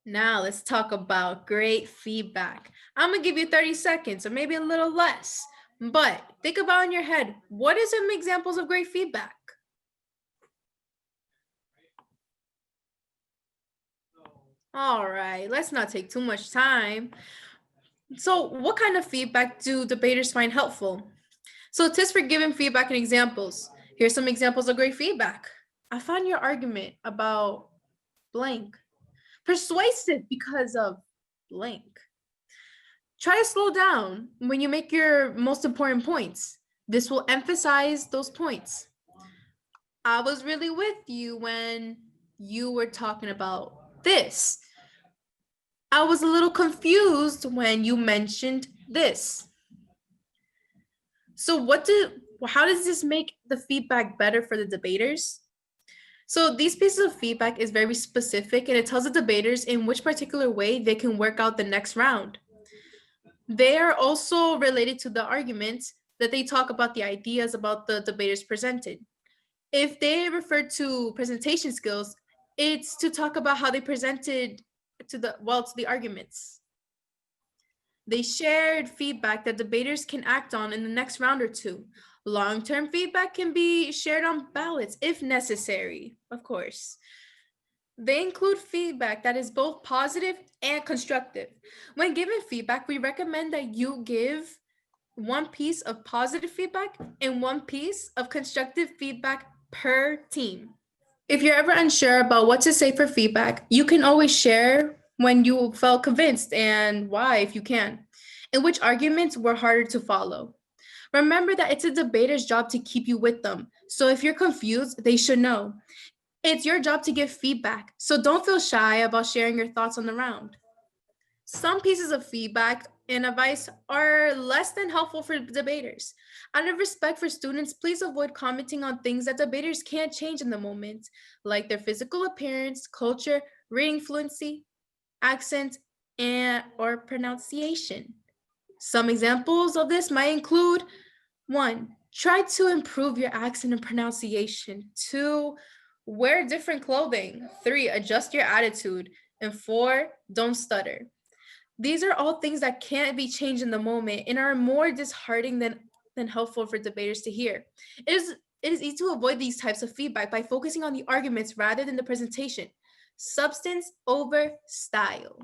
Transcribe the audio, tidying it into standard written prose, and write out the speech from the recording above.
Now let's talk about great feedback. I'm gonna give you 30 seconds or maybe a little less, but think about in your head, what are some examples of great feedback? All right, let's not take too much time. So what kind of feedback do debaters find helpful? So tips for giving feedback and examples. Here's some examples of great feedback. I found your argument about blank persuasive because of blank. Try to slow down when you make your most important points. This will emphasize those points. I was really with you when you were talking about this. I was a little confused when you mentioned this. So how does this make the feedback better for the debaters? So these pieces of feedback is very specific and it tells the debaters in which particular way they can work out the next round. They are also related to the arguments that they talk about the ideas about the debaters presented. If they refer to presentation skills, it's to talk about how they presented to the arguments. They shared feedback that debaters can act on in the next round or two. Long-term feedback can be shared on ballots if necessary, of course. They include feedback that is both positive and constructive. When giving feedback, we recommend that you give one piece of positive feedback and one piece of constructive feedback per team. If you're ever unsure about what to say for feedback, you can always share when you felt convinced and why, if you can, and which arguments were harder to follow. Remember that it's a debater's job to keep you with them. So if you're confused, they should know. It's your job to give feedback, so don't feel shy about sharing your thoughts on the round. Some pieces of feedback and advice are less than helpful for debaters. Out of respect for students, please avoid commenting on things that debaters can't change in the moment, like their physical appearance, culture, reading fluency, accent, and or pronunciation. Some examples of this might include 1. Try to improve your accent and pronunciation. 2. Wear different clothing. 3. Adjust your attitude. And 4. Don't stutter. These are all things that can't be changed in the moment and are more disheartening than helpful for debaters to hear. It is easy to avoid these types of feedback by focusing on the arguments rather than the presentation. Substance over style.